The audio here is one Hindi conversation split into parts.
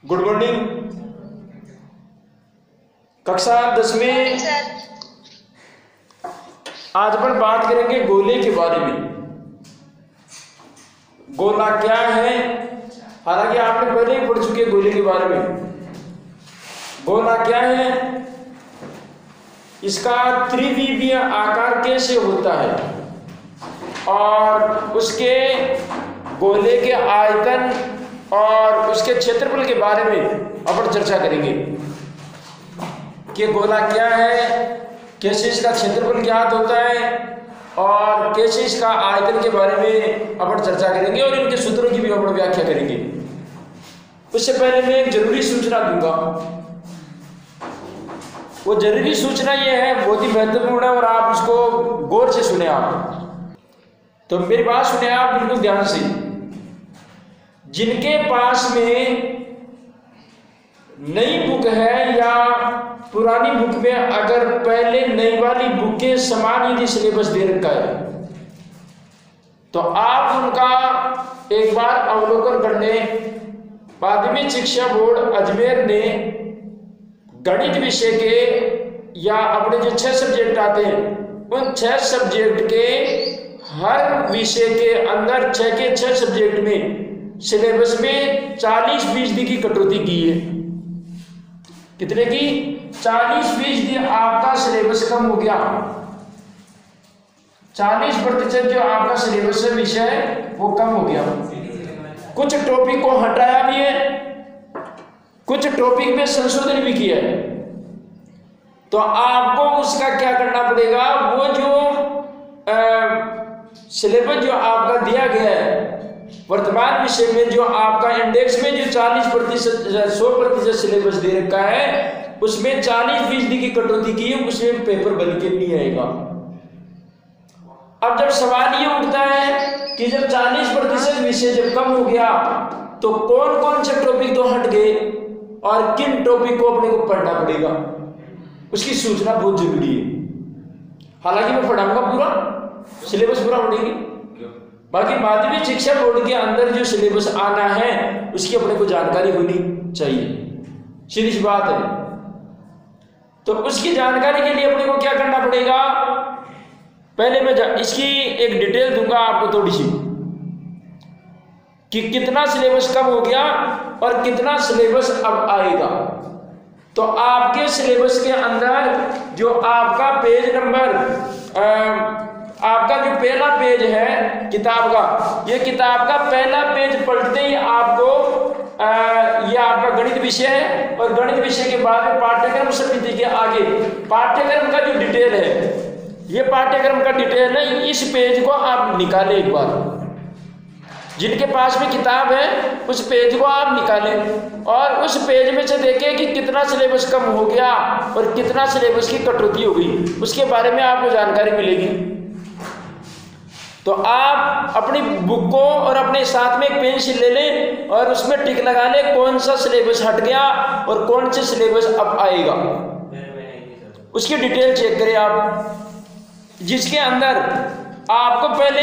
Good morning. कक्षा 10वीं। आज अपन बात करेंगे गोले के बारे में। गोला क्या है? हालांकि आपने पहले ही पढ़ चुके हैं गोले के बारे में। गोला क्या है, इसका त्रिविमीय आकार कैसे होता है और उसके गोले के आयतन और उसके क्षेत्रफल के बारे में अपन चर्चा करेंगे कि गोला क्या है, कैसे इसका क्षेत्रफल ज्ञात होता है और कैसे इसका आयतन के बारे में अपन चर्चा करेंगे और इनके सूत्रों की भी अपन व्याख्या करेंगे। उससे पहले मैं एक जरूरी सूचना दूंगा। वो जरूरी सूचना ये है, बहुत ही महत्वपूर्ण है और आप इसको गौर से सुने। आप तो मेरी बात सुने आप बिल्कुल ध्यान से। जिनके पास में नई बुक है या पुरानी बुक में अगर पहले नई वाली बुक के समान यदि सिलेबस दे रखा है तो आप उनका एक बार अवलोकन कर लें। माध्यमिक शिक्षा बोर्ड अजमेर ने गणित विषय के या अपने जो 6 सब्जेक्ट आते हैं उन 6 सब्जेक्ट के हर विषय के अंदर 6 के 6 सब्जेक्ट में सिलेबस में 40% की कटौती की है। कितने की? 40% आपका सिलेबस कम हो गया। 40% जो आपका सिलेबस है विषय वो कम हो गया। कुछ टॉपिक को हटाया भी है, कुछ टॉपिक में संशोधन भी किया है। तो आपको उसका क्या करना पड़ेगा, वो जो सिलेबस जो आपका दिया गया है वर्तमान विषय में, जो आपका इंडेक्स में जो 40% 100% सिलेबस दे रखा है उसमें 40% की कटौती की है, उसमें पेपर बन के नहीं आएगा। अब जब सवाल ये उठता है कि जब 40% विषय जब कम हो गया तो कौन कौन से टॉपिक तो हट गए और किन टॉपिक को अपने को पढ़ना पड़ेगा, उसकी सूचना बहुत जरूरी है। हालांकि मैं पढ़ाऊंगा पूरा सिलेबस पूरा पढ़ेंगे, बाकी माध्यमिक शिक्षा बोर्ड के अंदर जो सिलेबस आना है उसकी अपने को जानकारी होनी चाहिए, सीधी सी बात है। तो उसकी जानकारी के लिए अपने को क्या करना पड़ेगा, पहले मैं इसकी एक डिटेल दूंगा आपको थोड़ी सी कि कितना सिलेबस कम हो गया और कितना सिलेबस अब आएगा। तो आपके सिलेबस के अंदर जो आपका पेज नंबर आपका जो पहला पेज है किताब का, ये किताब का पहला पेज पढ़ते ही आपको ये आपका गणित विषय है और गणित विषय के बाद में पाठ्यक्रम समिति के आगे पाठ्यक्रम का जो डिटेल है, ये पाठ्यक्रम का डिटेल है। इस पेज को आप निकालें एक बार, जिनके पास में किताब है उस पेज को आप निकालें और उस पेज में से देखें कि कितना सिलेबस कम हो गया और कितना सिलेबस की कटौती हो गई, उसके बारे में आपको जानकारी मिलेगी। तो आप अपनी बुक को और अपने साथ में एक पेंसिल ले लें और उसमें टिक लगा लें कौन सा सिलेबस हट गया और कौन सा सिलेबस अब आएगा, उसकी डिटेल चेक करें आप, जिसके अंदर आपको पहले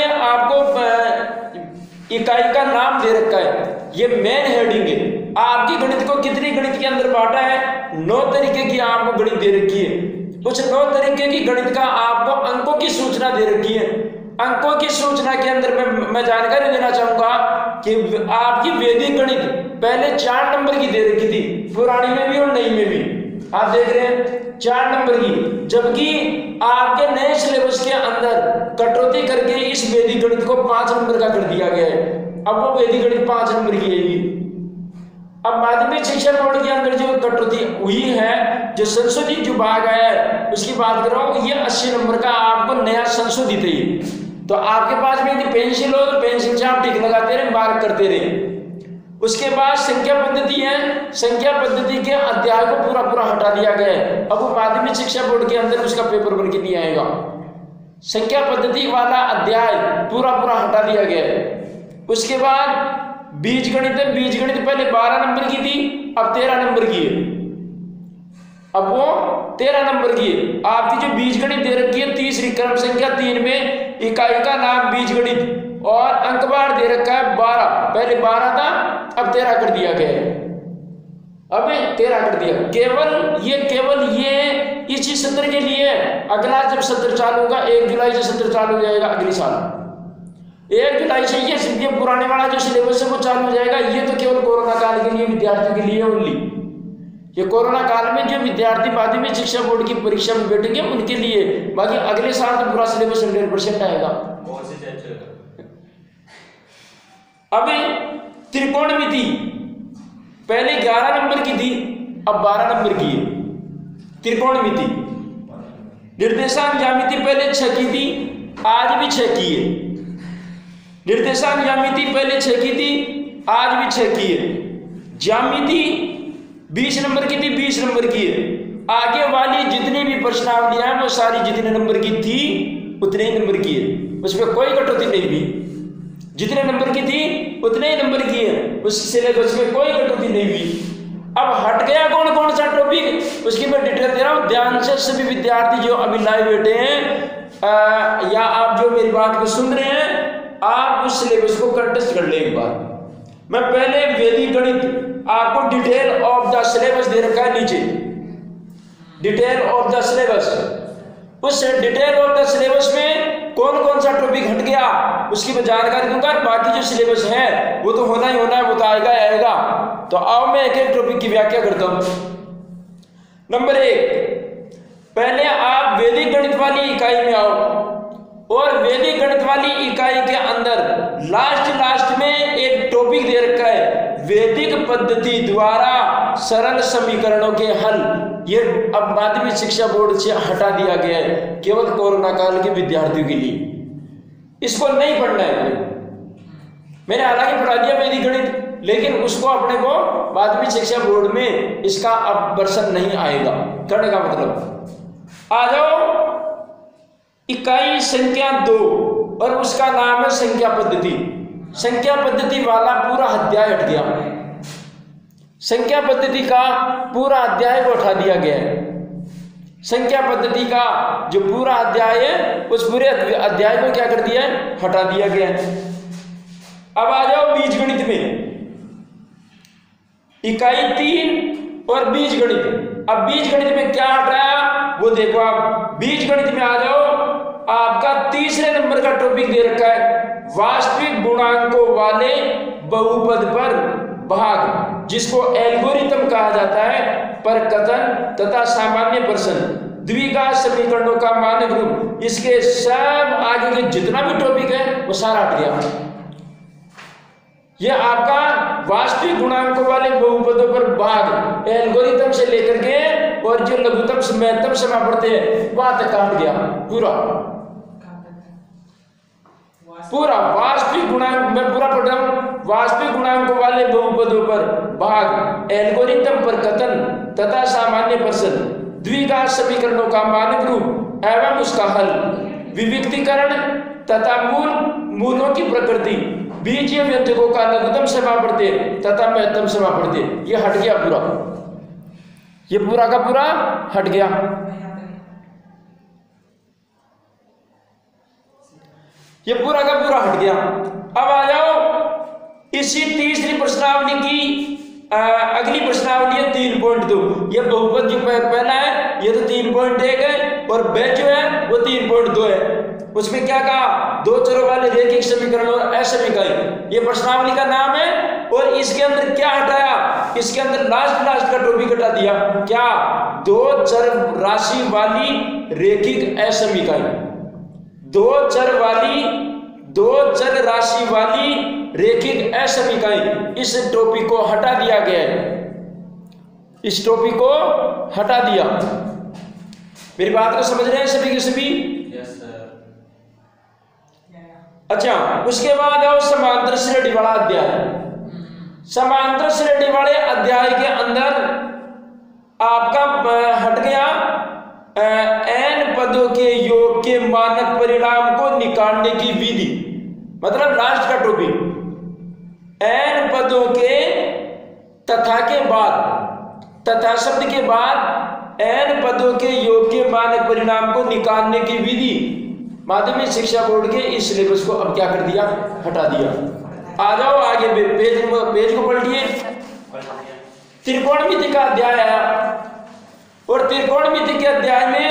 इकाई का नाम दे रखा है। ये मेन हेडिंग है। आपकी गणित को कितनी गणित के अंदर बांटा है, 9 तरीके की आपको गणित दे रखी है। उस 9 तरीके की गणित का आपको अंकों की सूचना दे रखी है। अंकों की सूचना के अंदर मैं जानकारी देना चाहूंगा कि आपकी वैदिक गणित पहले 4 नंबर की दे रखी थी, पुरानी में भी और नई में भी। आप देख रहे हैं 4 नंबर की, जबकि आपके नए सिलेबस के अंदर कटौती करके इस वैदिक गणित को 5 नंबर का कर दिया गया है। अब वो वैदिक गणित 5 नंबर की आएगी। अब माध्यमिक शिक्षा बोर्ड के अंदर जो कटौती हुई है, जो संशोधित जो भाग है उसकी बात कर रहा हूं, ये 80 नंबर का आपको नया संशोधित है। तो आपके पास में यदि पेंसिल हो तो पेंसिल से आप टिक लगाते रहे, मार्क करते रहे। उसके बाद संख्या पद्धति है, संख्या पद्धति के अध्याय को पूरा पूरा हटा दिया गया है। अब वो माध्यमिक शिक्षा बोर्ड के अंदर उसका पेपर बन के नहीं आएगा। संख्या पद्धति वाला अध्याय पूरा पूरा हटा दिया गया है। उसके बाद बीज गणित है। बीज गणित पहले 12 नंबर की थी, अब 13 नंबर की है। अब वो 13 नंबर की है। आपकी जो बीज गणित दे रखी है तीसरी क्रम संख्या 3 में इकाई का नाम बीज गणित और अंकबार दे रखा है 12। पहले 12 था, अब 13 कर दिया गया है। अब 13 कर दिया। केवल ये इसी सत्र के लिए, अगला जब सत्र चालू होगा 1 जुलाई से सत्र चालू हो जाएगा अगले साल 1 जुलाई से ये पुराने वाला जो सिलेबस है वो चालू हो जाएगा। ये तो केवल कोरोना काल के लिए विद्यार्थियों के लिए ओनली, ये कोरोना काल में जो विद्यार्थी माध्यमिक शिक्षा बोर्ड की परीक्षा में बैठेंगे उनके लिए, बाकी अगले साल तो पूरा सिलेबस 100% आएगा। अभी त्रिकोणमिति पहले 11 नंबर की थी, अब 12 नंबर की है त्रिकोणमिति। निर्देशांक ज्यामिति पहले 6 की थी, आज भी 6 की है। निर्देशांक ज्यामिति पहले 6 की थी, आज भी 6 की है। ज्यामिति 20 नंबर की थी, 20 नंबर की है। आगे वाली जितनी भी प्रश्नावलियां हैं वो सारी जितने नंबर की थी उतने ही नंबर की है, उसमें कोई कटौती नहीं हुई। जितने नंबर की थी उतने ही नंबर की है, उस सिलेबस में कोई कटौती नहीं हुई। अब हट गया कौन कौन सा टॉपिक, उसकी मैं डिटेल दे रहा हूं। ध्यान से सभी विद्यार्थी जो अभी लाइव बैठे हैं या आप जो मेरी बात को सुन रहे हैं, आप उस सिलेबस को कंटेस्ट कर ले एक बार। मैं पहले वैदिक गणित आपको डिटेल ऑफ द सिलेबस दे रखा है नीचे, डिटेल ऑफ द सिलेबस। उस डिटेल ऑफ द सिलेबस में कौन कौन सा टॉपिक हट गया उसकी मैं जानकारी दूंगा। बाकी जो सिलेबस है वो तो होना ही होना है, वो तो आएगा आएगा। तो आओ मैं एक एक टॉपिक की व्याख्या करता हूं। नंबर 1, पहले आप वैदिक गणित वाली इकाई में आओ, और वैदिक गणित वाली इकाई के अंदर लास्ट में एक टॉपिक दे रखा है, वैदिक पद्धति द्वारा सरल समीकरणों के हल। ये अब माध्यमिक शिक्षा बोर्ड से हटा दिया गया है, केवल कोरोना काल के विद्यार्थियों के लिए। इसको नहीं पढ़ना है। मैंने हालांकि पढ़ा दिया वैदिक गणित, लेकिन उसको अपने को माध्यमिक शिक्षा बोर्ड में इसका अब वर्षन नहीं आएगा। करने का मतलब आ जाओ इकाई संख्या 2, और उसका नाम है संख्या पद्धति। संख्या पद्धति वाला पूरा अध्याय हट गया, संख्या पद्धति का पूरा अध्याय को उठा दिया गया है। संख्या पद्धति का जो पूरा अध्याय है उस पूरे अध्याय को क्या कर दिया है, हटा दिया गया है। अब आ जाओ बीजगणित में, इकाई 3 और बीजगणित। अब बीजगणित में क्या हटाया वो देखो आप। बीजगणित में आ जाओ, आपका तीसरे नंबर का टॉपिक दे रखा है, वास्तविक गुणांकों वाले बहुपद पर भाग, जिसको एल्गोरिथम कहा जाता है, पर कथन तथा सामान्य प्रश्न, द्विघात समीकरणों का मानक रूप। इसके सब आगे के जितना भी टॉपिक है वो सारा हट गया। ये आपका वास्तविक गुणांकों वाले बहुपदों पर भाग एल्गोरिथम से लेकर के और जो लघुत्तम महत्तम सीमा पढ़ते हैं वहां तक काट गया पूरा वास्तविक गुणांक। मैं पूरा पढ़ रहा हूं, वास्तविक गुणांकों वाले बहुपदों पर भाग, एल्गोरिथम पर कथन तथा सामान्य प्रश्न, द्विघात समीकरणों का मानक रूप एवं उसका हल, विविक्तीकरण तथा मूलों की प्रकृति, बीजीय व्यंजकों का लघुत्तम सीमा पढ़ते तथा महत्तम सीमा पढ़ते। ये हट गया पूरा, ये पूरा का पूरा हट गया। ये पूरा का पूरा हट गया। अब आ जाओ इसी तीसरी प्रश्नावली की अगली प्रश्नावली है 3.2। ये बहुपद जो पहला है ये तो 3.1 है, और ब जो है वो 3.2 है। उसमें क्या कहा, दो चरों वाले रैखिक समीकरण और असमीकरण, ये प्रश्नावली का नाम है। और इसके अंदर क्या हटाया, इसके अंदर लास्ट का टॉपिक हटा दिया, क्या, दो चर राशि वाली रैखिक असमीकरण। दो चर राशि वाली रैखिक असमीकरण, इस टॉपिक को हटा दिया गया है। इस टॉपिक को हटा दिया। मेरी बात को समझ रहे हैं सभी के सभी? Yes sir. अच्छा, उसके बाद आओ समांतर श्रेणी वाला अध्याय। समांतर श्रेणी वाले अध्याय के अंदर आपका हट गया n पदों के योग के मानक परिणाम को निकालने की विधि। मतलब लास्ट का टॉपिक, n पदों के तथा के बाद, तथा शब्द के बाद n पदों के योग के मानक परिणाम को निकालने की विधि माध्यमिक शिक्षा बोर्ड के इस सिलेबस को अब क्या कर दिया, हटा दिया। आ जाओ आगे पेज को पलटिए। त्रिकोणमिति का अध्याय आया और त्रिकोणमिति के अध्याय में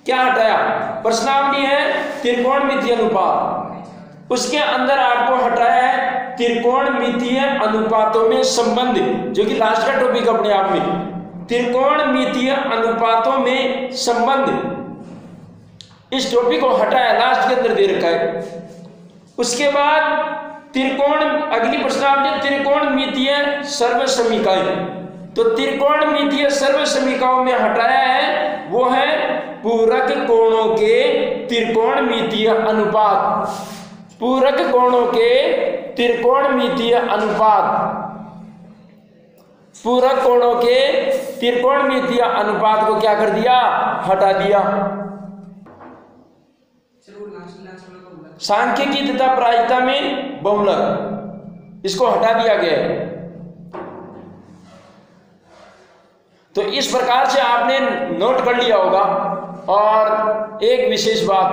क्या हटाया? प्रश्नावली है त्रिकोणमितीय अनुपात, उसके अंदर आपको हटाया है त्रिकोणमितीय अनुपातों में संबंध, जो कि लास्ट का टॉपिक अपने आप में, त्रिकोणमितीय अनुपातों में संबंध, इस टॉपिक को हटाया, लास्ट के अंदर दे रखा है। उसके बाद त्रिकोण, अगली प्रश्नावली त्रिकोणमितीय सर्वसमीकाएं, तो त्रिकोणमितीय सर्वसमीकाओं में हटाया है वो है पूरक कोणों के त्रिकोणमितीय अनुपात, पूरक कोणों के त्रिकोणमितीय अनुपात, पूरक कोणों के त्रिकोणमितीय अनुपात को क्या कर दिया? हटा दिया। सांख्यिकी तथा प्रायिकता में बहुलक, इसको हटा दिया गया है। तो इस प्रकार से आपने नोट कर लिया होगा। और एक विशेष बात,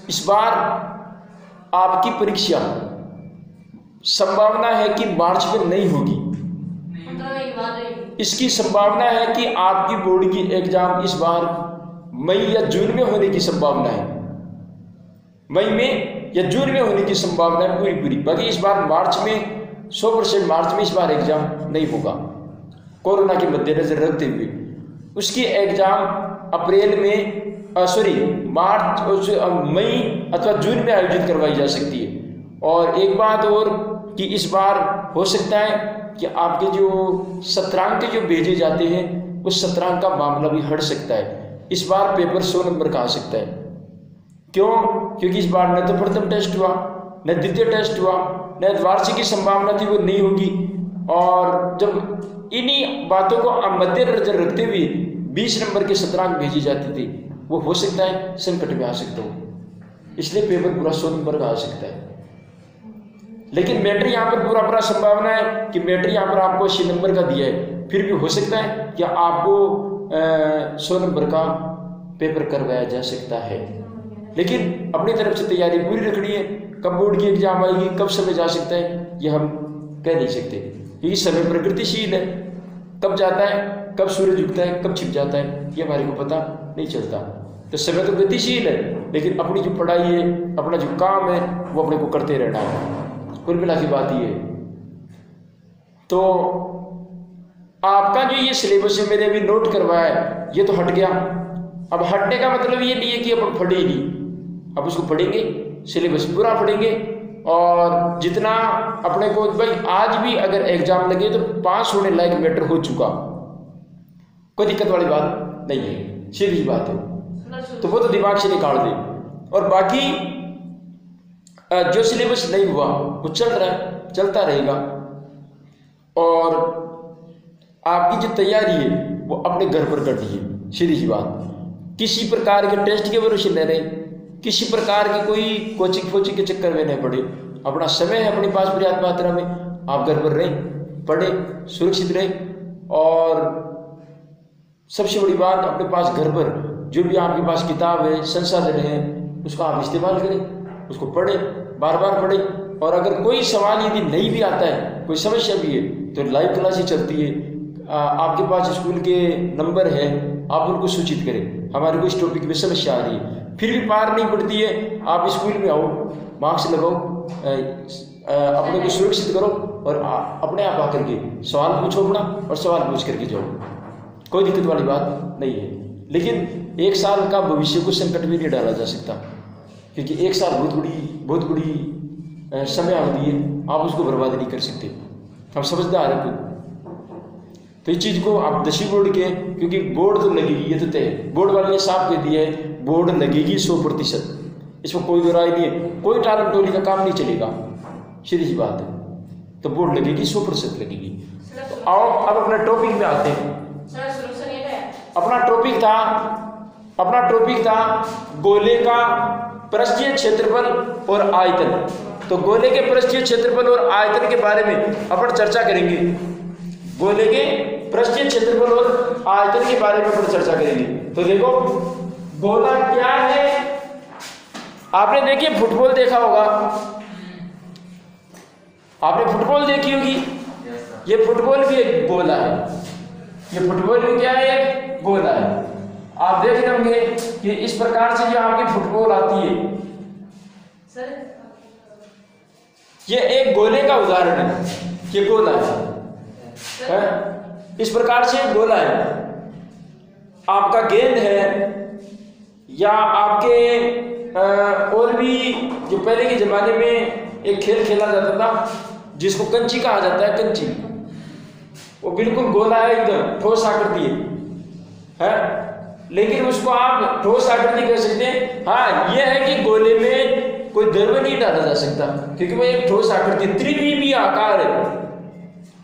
इस बार आपकी परीक्षा संभावना है कि मार्च में नहीं होगी, इसकी संभावना है कि आपकी बोर्ड की एग्जाम इस बार मई या जून में होने की संभावना है, मई में या जून में होने की संभावना है पूरी। बाकी इस बार मार्च में 100% मार्च में इस बार एग्जाम नहीं होगा, कोरोना के मद्देनजर रखते हुए। उसकी एग्जाम अप्रैल में मार्च, मई अथवा जून में आयोजित करवाई जा सकती है। और एक बात और कि इस बार हो सकता है कि आपके जो सत्रांक जो भेजे जाते हैं उस सत्रांक का मामला भी हट सकता है। इस बार पेपर 100 नंबर का आ सकता है। क्यों? क्योंकि इस बार न तो प्रथम टेस्ट हुआ, न द्वितीय टेस्ट हुआ, न वार्षिक की संभावना थी वो नहीं होगी। और जब इन्हीं बातों को मद्देनजर रखते हुए 20 नंबर के सत्रांक भेजी जाती थी, वो हो सकता है संकट में आ सकता हो, इसलिए पेपर पूरा 100 नंबर का आ सकता है। लेकिन मैटर यहाँ पर पूरा संभावना है कि मैटर यहाँ पर आपको 80 नंबर का दिया है, फिर भी हो सकता है कि आपको 100 नंबर का पेपर करवाया जा सकता है। लेकिन अपनी तरफ से तैयारी पूरी रखनी है। कब बोर्ड की एग्जाम आएगी, कब समय जा सकता है, ये हम कह नहीं सकते, क्योंकि समय प्रगतिशील है। कब जाता है, कब सूरज उगता है, कब छिप जाता है, ये हमारे को पता नहीं चलता। तो समय तो गतिशील है, लेकिन अपनी जो पढ़ाई है, अपना जो काम है, वो अपने को करते रहना है। कुल मिला की बात ये है। तो आपका जो ये सिलेबस है मैंने अभी नोट करवाया है, ये तो हट गया। अब हटने का मतलब ये नहीं है कि अपन पढ़े ही नहीं, अब उसको पढ़ेंगे, सिलेबस पूरा पढ़ेंगे। और जितना अपने को भाई आज भी अगर एग्जाम लगे तो पास होने लायक मैटर हो चुका, कोई दिक्कत वाली बात नहीं है, सीधी बात है। तो वो तो दिमाग से निकाल दे। और बाकी जो सिलेबस नहीं हुआ वो चल रहा है, चलता रहेगा। और आपकी जो तैयारी है वो अपने घर पर करनी है, सीधी सी बात। किसी प्रकार के टेस्ट के भरोसे न रहे, किसी प्रकार की कोई कोचिंग के चक्कर में नहीं पड़े। अपना समय है अपने पास पर्याप्त मात्रा में, आप घर पर रहें, पढ़े, सुरक्षित रहे। और सबसे बड़ी बात, अपने पास घर पर जो भी आपके पास किताब है, संसाधन है, उसका आप इस्तेमाल करें, उसको पढ़ें, बार बार पढ़ें। और अगर कोई सवाल यदि नहीं भी आता है, कोई समस्या भी है, तो लाइव क्लासेस चलती है। आपके पास स्कूल के नंबर है, आप उनको सूचित करें, हमारे को इस टॉपिक में समस्या आ रही है, फिर भी पार नहीं पड़ती है, आप स्कूल में आओ, मार्क्स लगाओ, अपने को सुरक्षित करो और अपने आप आकर के सवाल पूछो अपना, और सवाल पूछ करके जाओ, कोई दिक्कत वाली बात नहीं है। लेकिन एक साल का भविष्य को संकट में नहीं डाला जा सकता, क्योंकि एक साल बहुत बड़ी समय अवधि है, आप उसको बर्बाद नहीं कर सकते। हम समझदार हैं खुद। तो इस चीज़ को आप 10वीं बोर्ड के, क्योंकि बोर्ड तो लगेगी, ये तो तय, बोर्ड वाले ने साफ कह दिया है, बोर्ड लगेगी 100%, इसमें कोई राय नहीं है, कोई टालम टोली का काम नहीं चलेगा, सीधी सी बात है। तो बोर्ड लगेगी, 100% लगेगी। तो आओ अब अपने टॉपिक में आते हैं। अपना टॉपिक था गोले का पृष्ठीय क्षेत्रफल और आयतन। तो गोले के पृष्ठीय क्षेत्रफल और आयतन के बारे में अपन चर्चा करेंगे। गोले के पृष्ठीय क्षेत्रफल और आयतन के बारे में अपन चर्चा करेंगे। तो देखो गोला क्या है, आपने देखिए फुटबॉल देखा होगा, आपने फुटबॉल देखी होगी, ये फुटबॉल भी एक गोला है, ये फुटबॉल भी क्या है, एक गोला है। आप देख रहे होंगे कि इस प्रकार से जो आपकी फुटबॉल आती है सर, ये एक गोले का उदाहरण है, ये गोला है? इस प्रकार से गोला है। आपका गेंद है या आपके और भी जो पहले के जमाने में एक खेल खेला जाता था जिसको कंची कहा जाता है, कंची, वो बिल्कुल गोला है, एकदम ठोस आकृति है, लेकिन उसको आप ठोस आकृति कह सकते हैं। हाँ, यह है कि गोले में कोई द्रव्य नहीं डाला जा सकता क्योंकि वो एक ठोस आकृति, त्रिविमीय आकार है,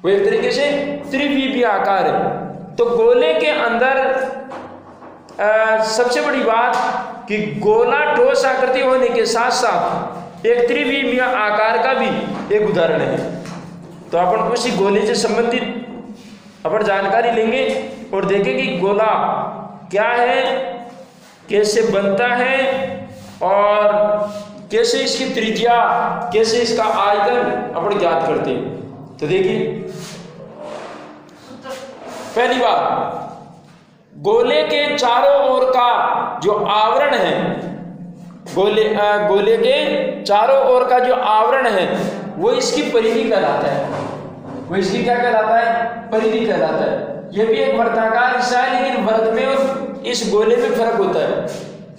वो एक तरीके से त्रिविमीय आकार है। तो गोले के अंदर सबसे बड़ी बात कि गोला ठोस आकृति होने के साथ साथ एक त्रिविमीय आकार का भी एक उदाहरण है। तो अपन उसी गोले से संबंधित अपन जानकारी लेंगे और देखेंगे कि गोला क्या है, कैसे बनता है और कैसे इसकी त्रिज्या, कैसे इसका आयतन अपन ज्ञात करते हैं। तो देखिए, पहली बात, गोले के चारों ओर का जो आवरण है, गोले के चारों ओर का जो आवरण है वो इसकी परिधि कहलाता है। वो इसकी क्या कहलाता है? परिधि कहलाता है। यह भी एक वर्ताकार हिस्सा है, लेकिन वर्त में और इस गोले में फर्क होता है।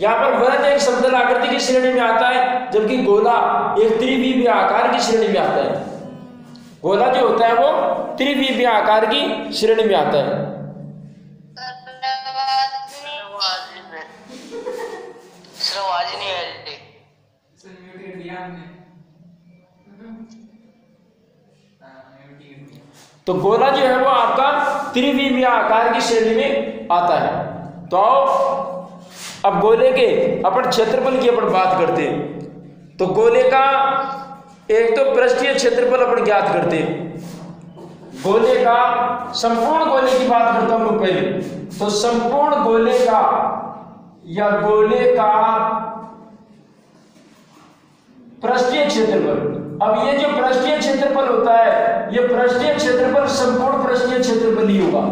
यहाँ पर वर्त एक समतल आकृति की श्रेणी में आता है, जबकि गोला एक त्रिविमीय आकार की श्रेणी में आता है। गोला जो होता है वो त्रिविमीय आकार की श्रेणी में आता है। तो गोला जो है वो आपका त्रिविमीय आकार की श्रेणी में आता है। तो अब गोले के अपन क्षेत्रफल की अपन बात करते हैं। तो गोले का एक तो पृष्ठीय क्षेत्रफल अपन ज्ञात करते हैं। गोले का, संपूर्ण गोले की बात करता हूं मैं पहले। तो संपूर्ण गोले का या गोले का पृष्ठीय क्षेत्रफल, अब ये जो पृष्ठीय क्षेत्रफल होता है, ये पृष्ठीय क्षेत्रफल संपूर्ण पृष्ठीय क्षेत्रफल ही होगा।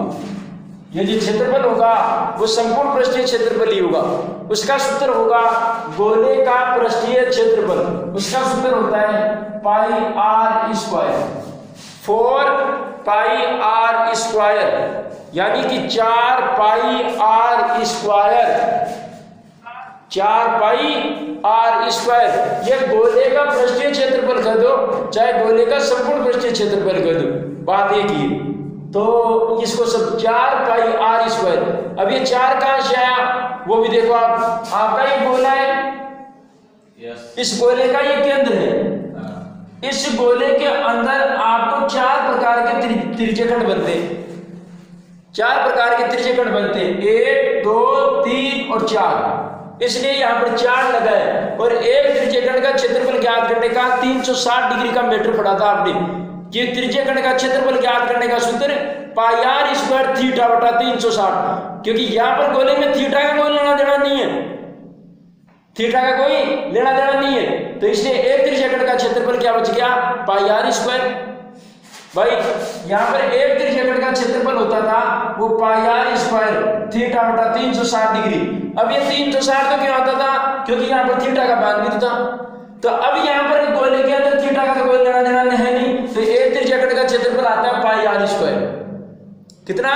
ये जो क्षेत्रफल होगा वो संपूर्ण पृष्ठीय क्षेत्रफल ही होगा। उसका सूत्र होगा गोले का पृष्ठीय क्षेत्रफल, उसका सूत्र होता है pi r square, 4 pi r square, यानी कि 4 pi r square, 4 pi r square. ये गोले का पृष्ठीय क्षेत्रफल कह दो, चाहे गोले का संपूर्ण पृष्ठीय क्षेत्रफल कह दो, बात एक ही। तो इसको सब 4 पाई आर स्क्वायर। अब ये 4 कहां से आया वो भी देखो आप, आपका ये गोला है, इस गोले का ये केंद्र है। इस गोले के अंदर आपको 4 प्रकार के त्रिज्यखंड बनते हैं। 4 प्रकार के त्रिज्यखंड बनते हैं, 1, 2, 3 और 4। इसलिए यहाँ पर 4 लगा है। और एक त्रिज्यखंड का क्षेत्रफल ज्ञात करने का 360 डिग्री का मीटर पढ़ा था आपने। ये त्रिज्यखंड का क्षेत्रफल ज्ञात करने का सूत्र पाई आर स्क्वायर थीटा बटा 360, क्योंकि यहाँ पर गोले में थीटा का कोई लेना देना नहीं है, थीटा का कोई लेना देना नहीं है। तो इसलिए एक त्रिज्यखंड का क्षेत्रफल क्या बच गया? पाई आर स्क्वायर। भाई यहाँ पर एक त्रिज्यखंड का क्षेत्रफल होता था वो पाई आर स्क्वायर थीटा बटा 360 डिग्री। अब ये 360 तो क्यों आता था? क्योंकि यहाँ पर थीटा का मान भी था। तो अब यहाँ पर गोले के अंदर थीटा का तो कोई लेना देना है नहीं, तो एक त्रिज्यखंड का क्षेत्रफल आता है पाई आर स्क्वायर। कितना?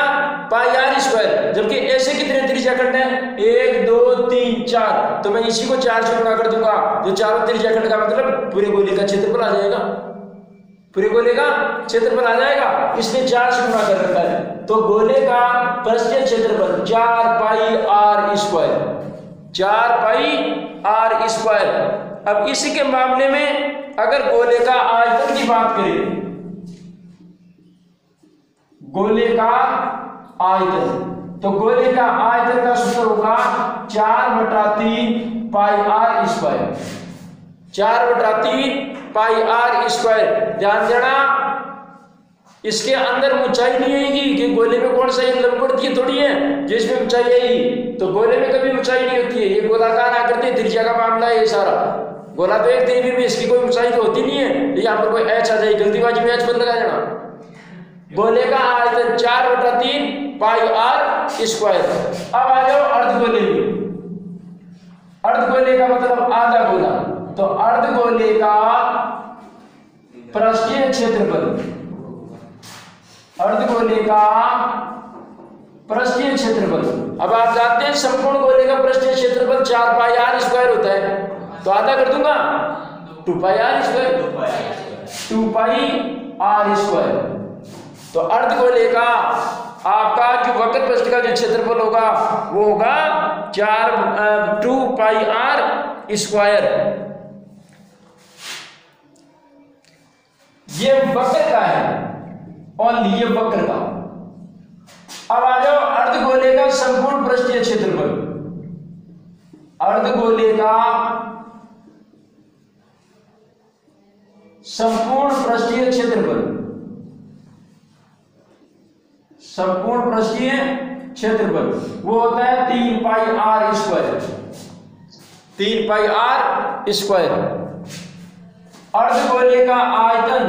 Pi r square. जबकि ऐसे कितने त्रिज्यखंड हैं? 1, 2, 3, 4। तो मैं इसी को 4 से गुणा कर दूंगा, जो चारों त्रिज्यखंड का मतलब पूरे गोले का क्षेत्रफल आ जाएगा, पूरे गोले का क्षेत्रफल आ जाएगा, इसलिए 4 से गुणा कर रखा है। तो गोले का पृष्ठीय क्षेत्रफल 4 pi r square, 4 pi r square. अब इसी के मामले में अगर गोले का आयतन की बात करें, गोले का आयतन, तो गोले का आयतन का सूत्र होगा 4/3 pi r square, 4/3 pi r square. ध्यान देना, इसके अंदर ऊंचाई नहीं आएगी कि गोले में कौन सा लंबवत थोड़ी है जिसमें ऊंचाई आएगी। तो गोले में कभी ऊंचाई नहीं होती है, ये गोलाकार आकृति त्रिज्या का मामला है। ये सारा गोला तो एक त्रिभुज में, इसकी कोई ऊंचाई तो होती नहीं है। यहाँ पर कोई एच आ जाए, जल्दीबाजी में एच बंद लगा देना, गोले का आयतन 4/3 पाई आर स्क्वायर। अब आ जाओ अर्धगोले में। अर्धगोले का मतलब आधा गोला, तो अर्धगोले का पृष्ठीय क्षेत्रफल, अर्धगोले का पृष्ठीय क्षेत्रफल। अब आप जानते हैं संपूर्ण गोले का पृष्ठीय क्षेत्रफल 4 पाई आर स्क्वायर होता है, तो आधा कर दूंगा 2 pi r square, 2 pi r square. तो अर्धगोले का आपका जो वक्र पृष्ठ का जो क्षेत्रफल होगा वो होगा 2 पाई आर स्क्वायर। ये वक्र का है, ओनली ये वक्र का। अब आ जाओ अर्धगोले का संपूर्ण पृष्ठीय क्षेत्रफल। अर्धगोले का संपूर्ण पृष्ठीय क्षेत्रफल, संपूर्ण पृष्ठीय क्षेत्रफल वो होता है 3 pi r square, 3 pi r square. अर्धगोले का आयतन,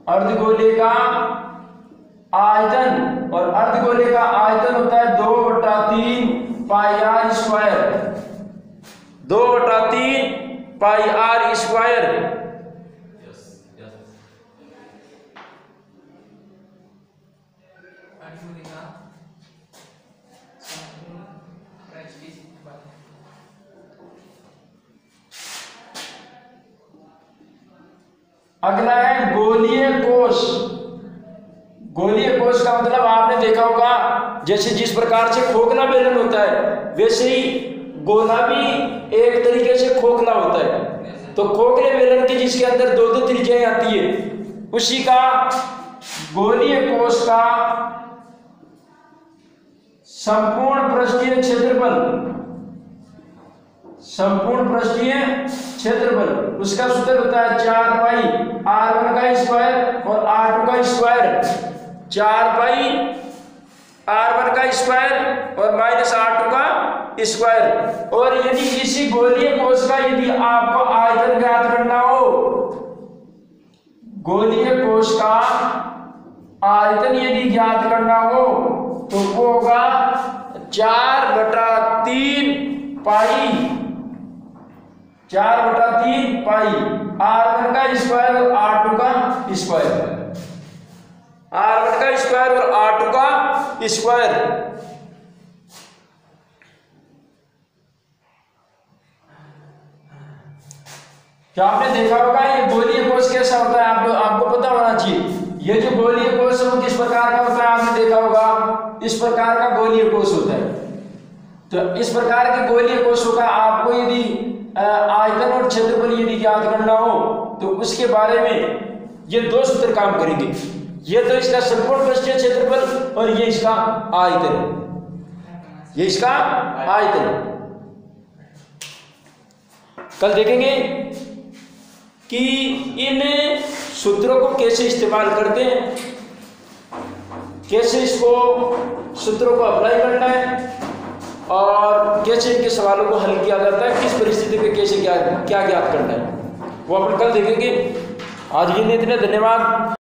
अर्धगोले का आयतन, और अर्धगोले का आयतन होता है 2/3 pi r square, 2/3 pi r square. अगला है गोलीय कोश। गोलीय कोश का मतलब आपने देखा होगा, जैसे जिस प्रकार से खोखला बेलन होता है वैसे ही गोला भी एक तरीके से खोखला होता है। तो खोखले बेलन की जिसके अंदर 2-2 त्रिज्याएं आती है, उसी का गोलीय कोश का संपूर्ण पृष्ठीय क्षेत्रफल, संपूर्ण पृष्ठीय क्षेत्रफल उसका सूत्र होता है 4 पाई r1 का स्क्वायर और r2 का स्क्वायर, 4 पाई r1 का स्क्वायर और माइनस r2 का स्क्वायर। और यदि इसी गोलीय कोश का यदि आपको आयतन ज्ञात करना हो, गोलीय कोश का आयतन यदि ज्ञात करना हो तो वो होगा 4/3 पाई, 4/3 पाई r1 का स्क्वायर और r2 का स्क्वायर, r1 का स्क्वायर और r2 का स्क्वायर। क्या आपने देखा होगा ये गोलीय कोश कैसा होता है, आपको पता होना चाहिए। ये जो गोलीय कोश है वो किस प्रकार का होता है, आपने देखा होगा इस प्रकार का गोलीय कोश होता है। तो इस प्रकार के गोलीय कोशों का आपको यदि आयतन और क्षेत्रफल यदि ज्ञात करना हो तो उसके बारे में ये 2 सूत्र काम करेंगे। ये तो इसका संपूर्ण पृष्ठीय क्षेत्रफल और ये इसका आयतन, ये इसका आयतन। कल देखेंगे कि इन सूत्रों को कैसे इस्तेमाल करते हैं, कैसे इसको सूत्रों को अप्लाई करना है और कैसे इनके सवालों को हल किया जाता है, किस परिस्थिति में कैसे क्या ज्ञात करना है, वो अपन कल देखेंगे। आज के लिए इतने, धन्यवाद।